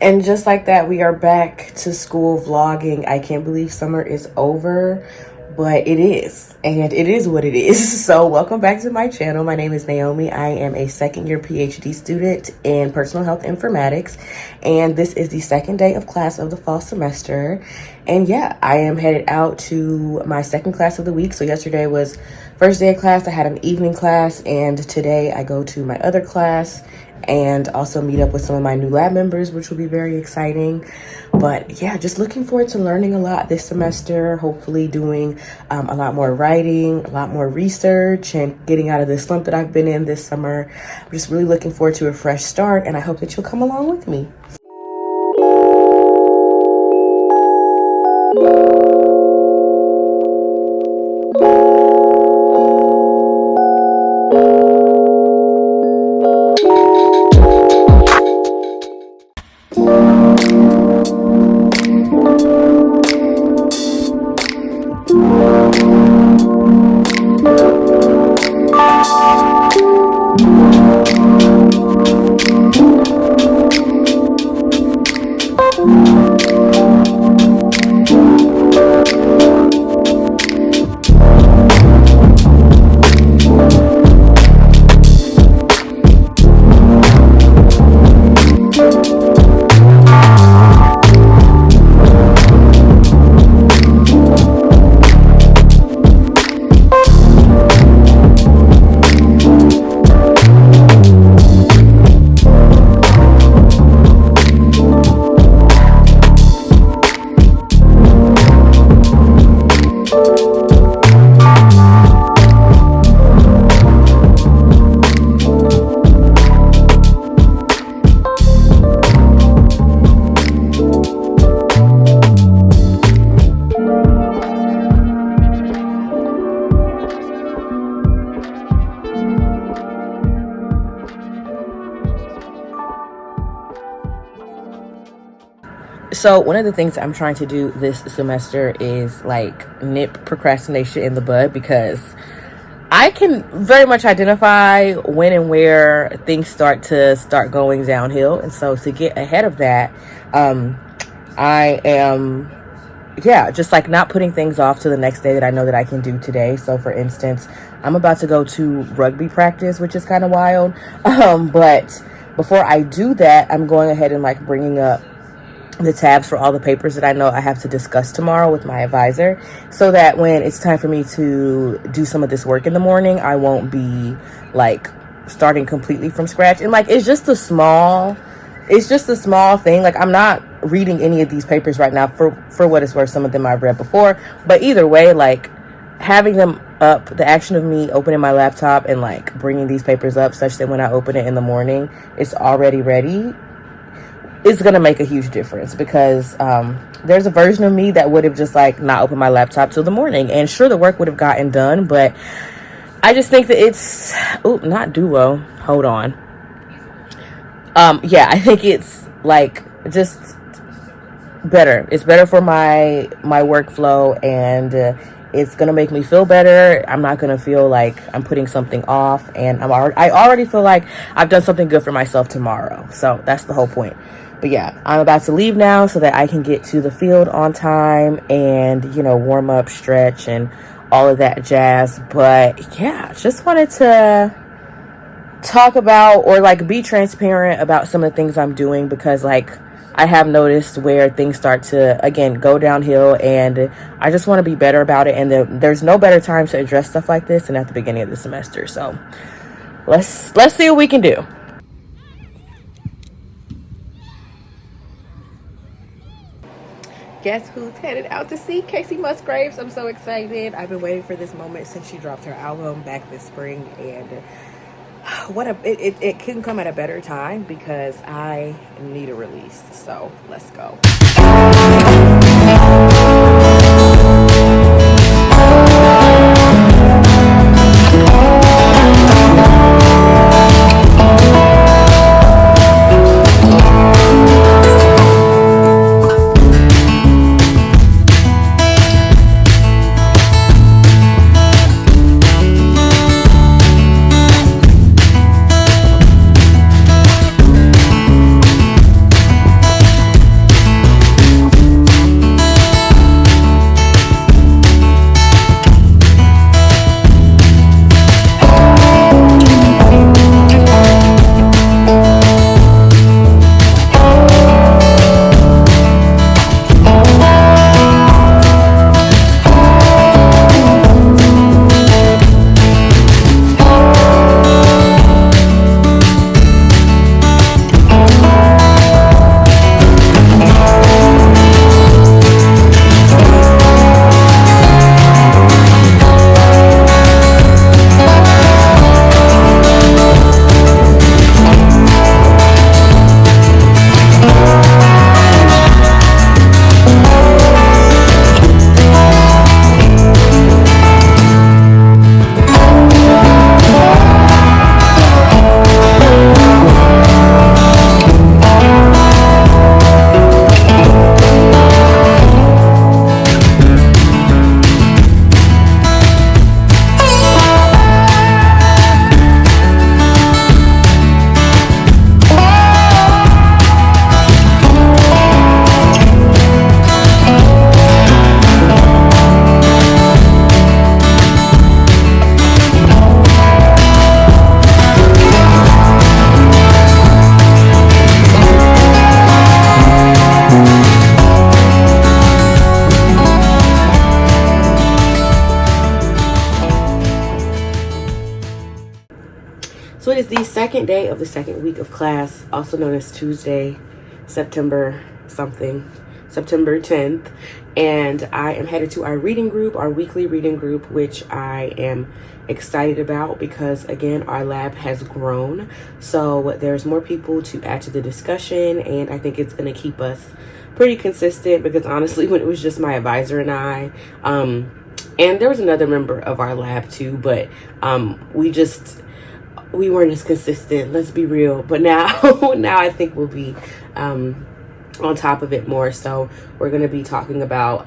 And just like that, we are back to school vlogging. I can't believe summer is over, but it is, and it is what it is. So welcome back to my channel. My name is Naomi. I am a second-year PhD student in personal health informatics, and this is the second day of class of the fall semester. And yeah, I am headed out to my second class of the week. So yesterday was first day of class. I had an evening class, and today I go to my other class and also meet up with some of my new lab members, which will be very exciting. But yeah, just looking forward to learning a lot this semester, hopefully doing a lot more writing, a lot more research, and getting out of the slump that I've been in this summer. I'm just really looking forward to a fresh start, and I hope that you'll come along with me. So one of the things I'm trying to do this semester is like nip procrastination in the bud, because I can very much identify when and where things start going downhill. And so to get ahead of that, I am, just like not putting things off to the next day that I know that I can do today. So for instance, I'm about to go to rugby practice, which is kind of wild. But before I do that, I'm going ahead and like bringing up the tabs for all the papers that I know I have to discuss tomorrow with my advisor, so that when it's time for me to do some of this work in the morning, I won't be like starting completely from scratch. And like, it's just a small thing. Like, I'm not reading any of these papers right now. For what it's worth, some of them I've read before, but either way, like having them up, the action of me opening my laptop and like bringing these papers up such that when I open it in the morning, it's already ready, is going to make a huge difference. Because there's a version of me that would have just like not opened my laptop till the morning, and sure, the work would have gotten done, but I just think that it's not duo, hold on, I think it's like just better. It's better for my workflow, and it's gonna make me feel better. I'm not gonna feel like I'm putting something off, and I already feel like I've done something good for myself tomorrow. So that's the whole point. But yeah, I'm about to leave now so that I can get to the field on time and, warm up, stretch, and all of that jazz. But yeah, just wanted to talk about, or like be transparent about some of the things I'm doing, because like I have noticed where things start to again go downhill, and I just want to be better about it. And there's no better time to address stuff like this than at the beginning of the semester. So let's see what we can do. Guess who's headed out to see Kacey Musgraves? I'm so excited. I've been waiting for this moment since she dropped her album back this spring, and it couldn't come at a better time because I need a release. So let's go. is the second day of the second week of class, also known as Tuesday, September something, September 10th. And I am headed to our reading group, our weekly reading group, which I am excited about because, again, our lab has grown. So there's more people to add to the discussion, and I think it's going to keep us pretty consistent because, honestly, when it was just my advisor and I, and there was another member of our lab too, but we weren't as consistent, let's be real. But now now I think we'll be on top of it more. So we're going to be talking about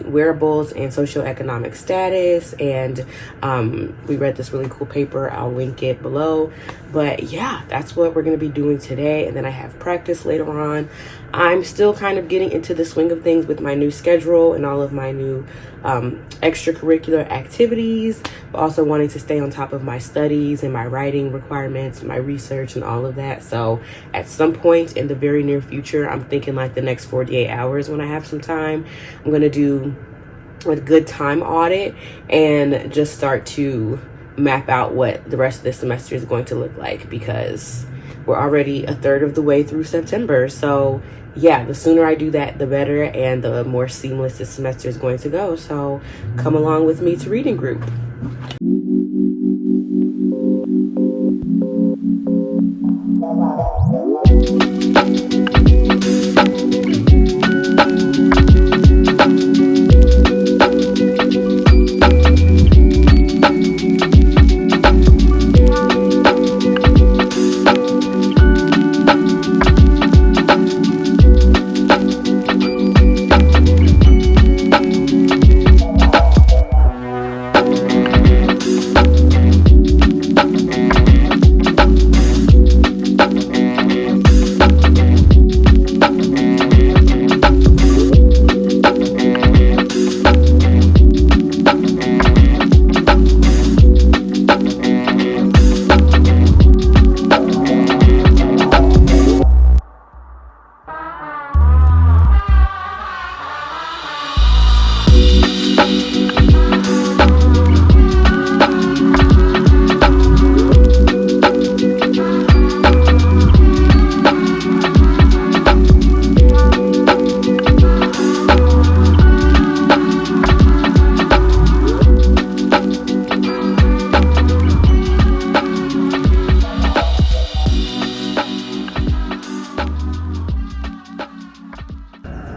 wearables and socioeconomic status, and we read this really cool paper. I'll link it below. But yeah, that's what we're going to be doing today, and then I have practice later on. I'm still kind of getting into the swing of things with my new schedule and all of my new extracurricular activities, but also wanting to stay on top of my studies and my writing requirements, my research and all of that. So at some point in the very near future, I'm thinking like the next 48 hours when I have some time, I'm going to do a good time audit and just start to map out what the rest of the semester is going to look like, because we're already a third of the way through September. So yeah, the sooner I do that, the better, and the more seamless this semester is going to go. So come along with me to reading group.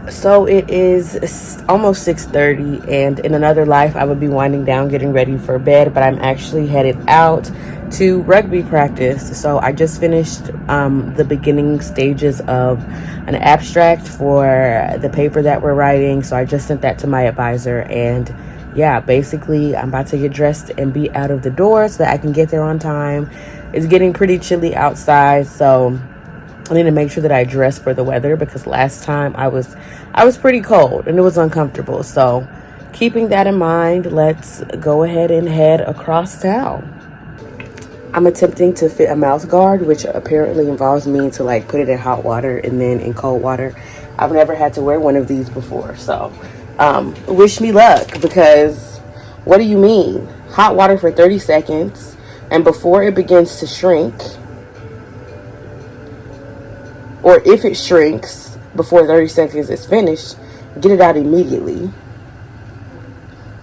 So it is almost 6:30, and in another life I would be winding down getting ready for bed, but I'm actually headed out to rugby practice. So I just finished the beginning stages of an abstract for the paper that we're writing. So I just sent that to my advisor, and yeah, basically I'm about to get dressed and be out of the door so that I can get there on time. It's getting pretty chilly outside, so I need to make sure that I dress for the weather, because last time I was pretty cold and it was uncomfortable. So keeping that in mind, let's go ahead and head across town. I'm attempting to fit a mouth guard, which apparently involves me to like put it in hot water and then in cold water. I've never had to wear one of these before, so wish me luck, because what do you mean? Hot water for 30 seconds, and before it begins to shrink, or if it shrinks before 30 seconds is finished, get it out immediately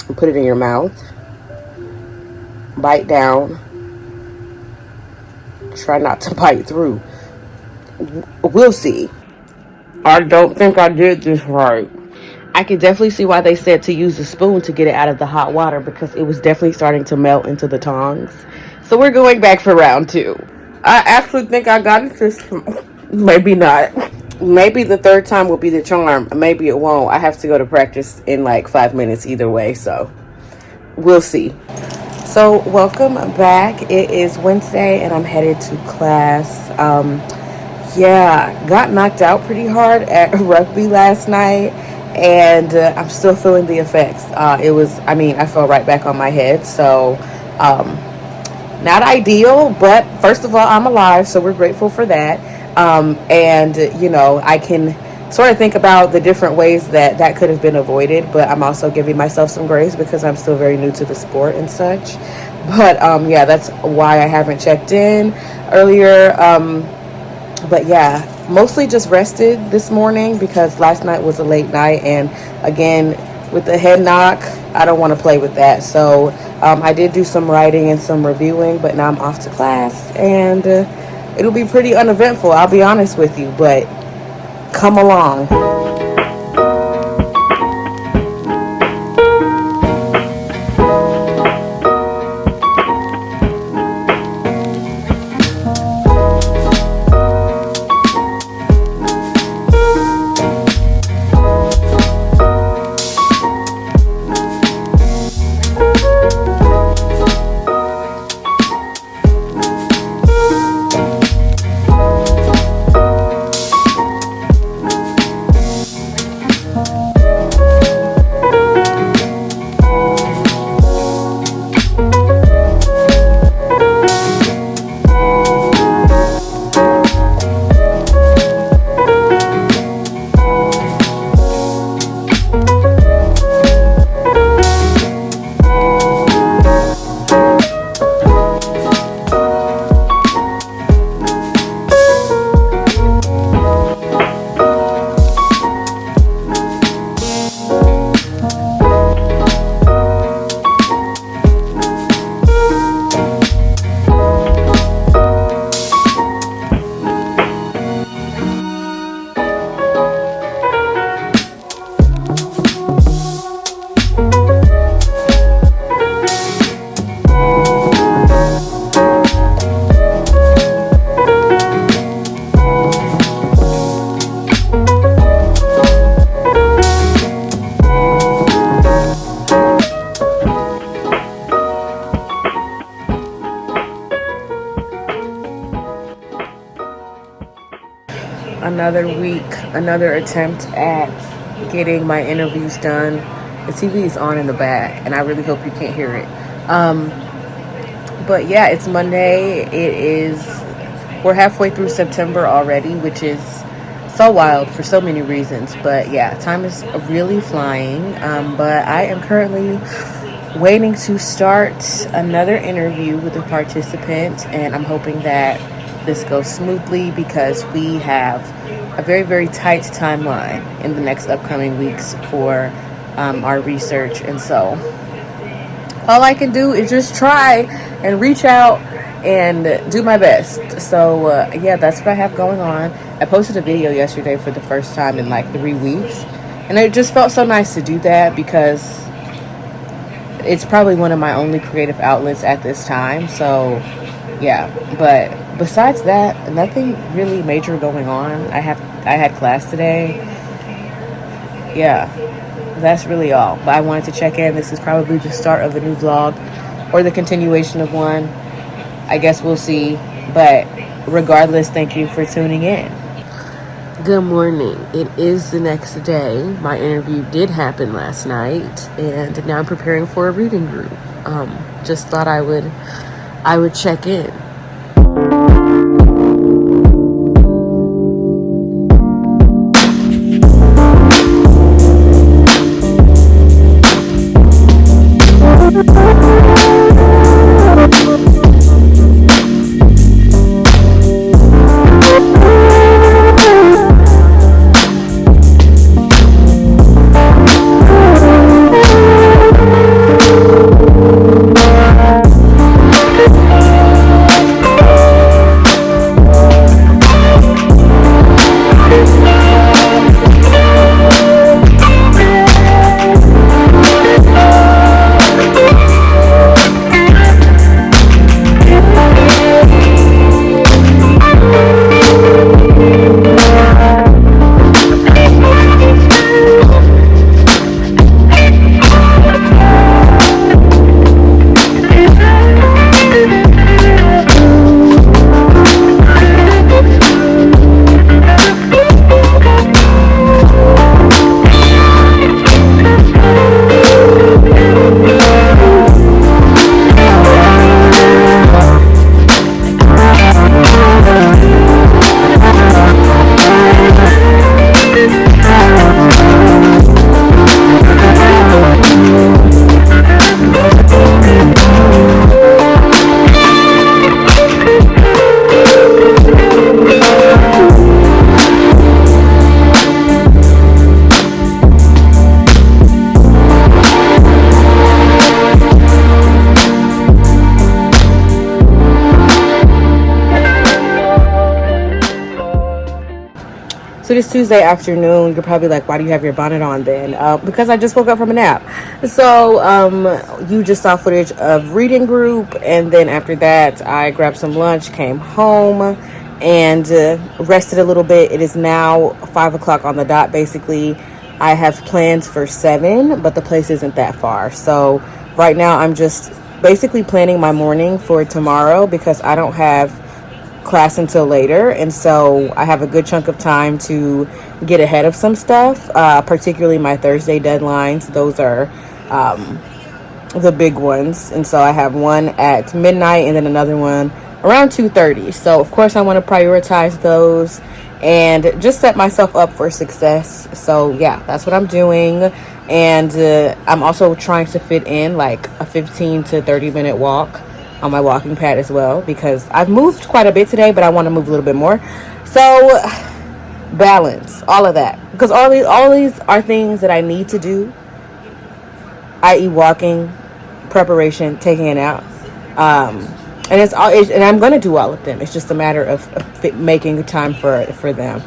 and put it in your mouth. Bite down. Try not to bite through. We'll see. I don't think I did this right. I could definitely see why they said to use a spoon to get it out of the hot water, because it was definitely starting to melt into the tongs. So we're going back for round 2. I actually think I got it this time. Maybe not. Maybe the third time will be the charm. Maybe it won't. I have to go to practice in like 5 minutes either way, so we'll see. So welcome back. It is Wednesday and I'm headed to class. Got knocked out pretty hard at rugby last night, and I'm still feeling the effects. I fell right back on my head, so not ideal, but first of all, I'm alive, so we're grateful for that. I can sort of think about the different ways that could have been avoided, but I'm also giving myself some grace because I'm still very new to the sport and such. But yeah, that's why I haven't checked in earlier. But yeah, mostly just rested this morning because last night was a late night, and again, with the head knock, I don't want to play with that. So I did do some writing and some reviewing, but now I'm off to class, and it'll be pretty uneventful, I'll be honest with you, but come along. Another week, another attempt at getting my interviews done. The TV is on in the back, and I really hope you can't hear it. But yeah, it's Monday. We're halfway through September already, which is so wild for so many reasons. But yeah, time is really flying. But I am currently waiting to start another interview with a participant, and I'm hoping that this goes smoothly because we have a very, very tight timeline in the next upcoming weeks for our research. And so all I can do is just try and reach out and do my best. So yeah, that's what I have going on. I posted a video yesterday for the first time in like 3 weeks, and it just felt so nice to do that because it's probably one of my only creative outlets at this time. So yeah, but besides that, nothing really major going on. I had class today. Yeah, that's really all. But I wanted to check in. This is probably the start of a new vlog or the continuation of one. I guess we'll see. But regardless, thank you for tuning in. Good morning. It is the next day. My interview did happen last night, and now I'm preparing for a reading group. Just thought I would check in. So this Tuesday afternoon, you're probably like, why do you have your bonnet on then? Because I just woke up from a nap. So you just saw footage of reading group, and then after that, I grabbed some lunch, came home, and rested a little bit. It is now 5 o'clock on the dot, basically. I have plans for 7, but the place isn't that far. So right now, I'm just basically planning my morning for tomorrow because I don't have class until later, and so I have a good chunk of time to get ahead of some stuff, particularly my Thursday deadlines. Those are the big ones, and so I have one at midnight and then another one around 2:30. So of course I want to prioritize those and just set myself up for success. So yeah, that's what I'm doing. And I'm also trying to fit in like a 15 to 30 minute walk on my walking pad as well, because I've moved quite a bit today, but I want to move a little bit more. So balance, all of that, because all these are things that I need to do, i.e. walking, preparation, taking it out, and and I'm going to do all of them. It's just a matter of making time for them.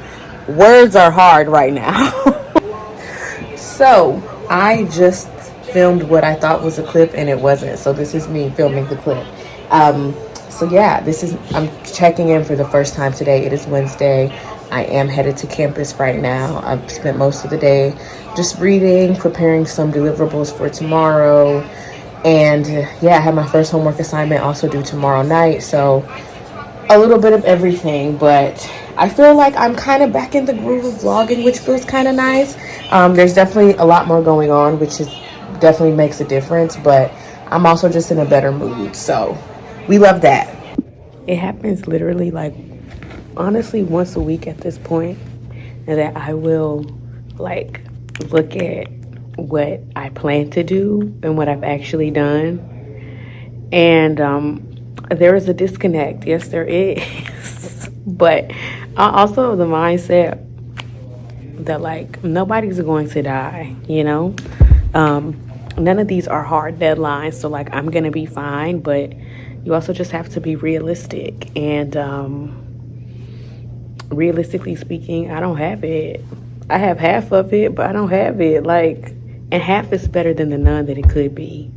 Words are hard right now. So I just filmed what I thought was a clip, and it wasn't. So this is me filming the clip. So yeah, I'm checking in for the first time today. It is Wednesday. I am headed to campus right now. I've spent most of the day just reading, preparing some deliverables for tomorrow. And yeah, I have my first homework assignment also due tomorrow night. So a little bit of everything, but I feel like I'm kind of back in the groove of vlogging, which feels kind of nice. There's definitely a lot more going on, which definitely makes a difference, but I'm also just in a better mood. So we love that. It happens literally like honestly once a week at this point, and that I will like look at what I plan to do and what I've actually done, and there is a disconnect. Yes, there is. But I also have the mindset that like nobody's going to die, you know. None of these are hard deadlines, so like I'm gonna be fine, but you also just have to be realistic. And realistically speaking, I don't have it. I have half of it, but I don't have it. Like, and half is better than the none that it could be.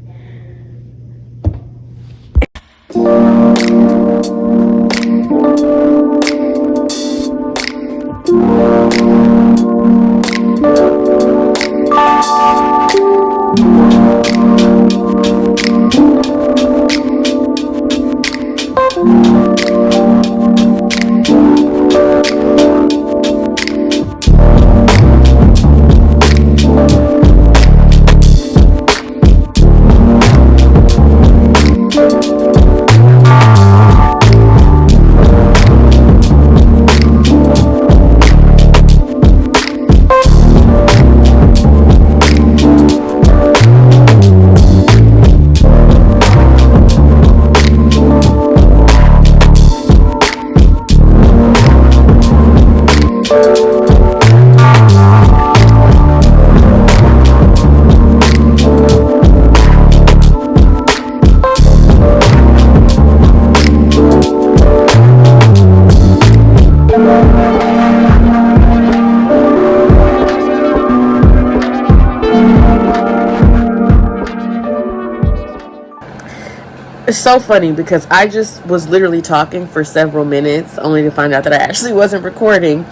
It's so funny because I just was literally talking for several minutes only to find out that I actually wasn't recording.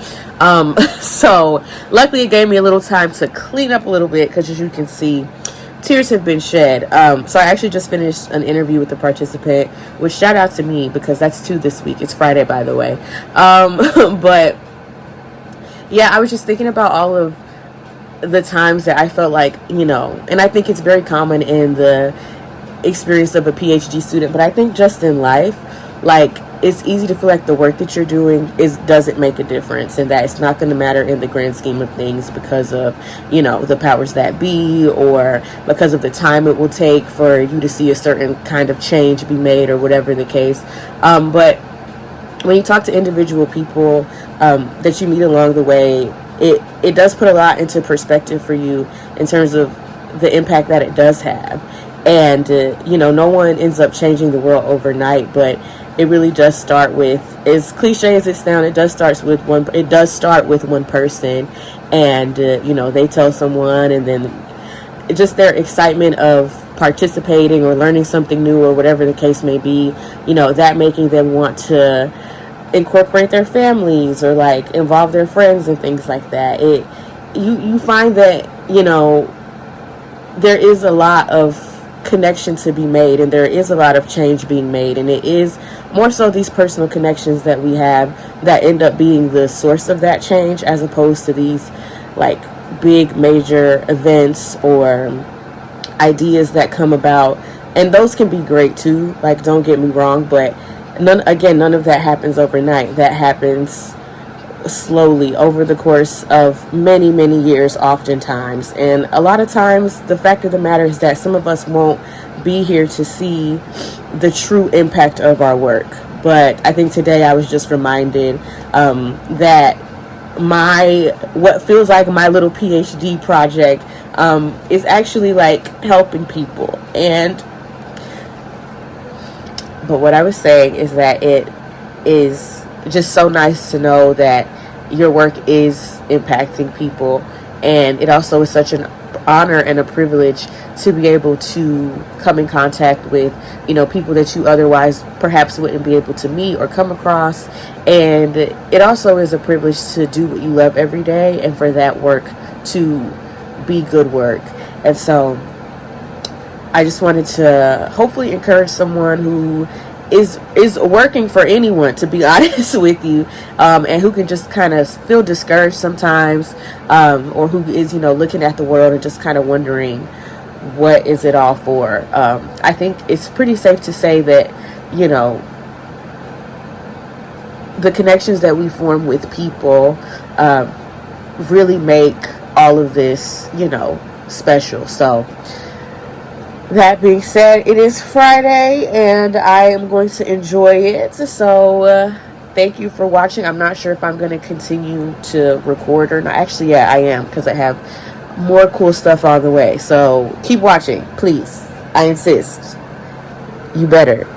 So luckily it gave me a little time to clean up a little bit, because as you can see, tears have been shed. So I actually just finished an interview with a participant, which shout out to me because that's 2 this week. It's Friday, by the way. But yeah, I was just thinking about all of the times that I felt like, you know, and I think it's very common in the experience of a PhD student, but I think just in life, like, it's easy to feel like the work that you're doing doesn't make a difference, and that it's not going to matter in the grand scheme of things because of, you know, the powers that be, or because of the time it will take for you to see a certain kind of change be made, or whatever the case. But when you talk to individual people that you meet along the way, it does put a lot into perspective for you in terms of the impact that it does have. And, you know, no one ends up changing the world overnight, but it really does start with, as cliche as it sounds, it does start with one person, and they tell someone, and then just their excitement of participating or learning something new or whatever the case may be, that making them want to incorporate their families or like involve their friends and things like that. You find that there is a lot of connection to be made, and there is a lot of change being made, and it is more so these personal connections that we have that end up being the source of that change, as opposed to these like big major events or ideas that come about. And those can be great too, like, don't get me wrong, but none of that happens overnight. That happens slowly over the course of many, many years oftentimes. And a lot of times the fact of the matter is that some of us won't be here to see the true impact of our work. But I think today I was just reminded that what feels like my little PhD project is actually like helping people. But what I was saying is that it is just so nice to know that your work is impacting people, and it also is such an honor and a privilege to be able to come in contact with people that you otherwise perhaps wouldn't be able to meet or come across. And it also is a privilege to do what you love every day, and for that work to be good work. And so I just wanted to hopefully encourage someone who is working for anyone, to be honest with you, and who can just kind of feel discouraged sometimes, or who is looking at the world and just kind of wondering, what is it all for? I think it's pretty safe to say that the connections that we form with people really make all of this special. So that being said, it is Friday and I am going to enjoy it. So thank you for watching. I'm not sure if I'm going to continue to record or not. Actually, yeah, I am, because I have more cool stuff on the way. So keep watching, please. I insist. You better.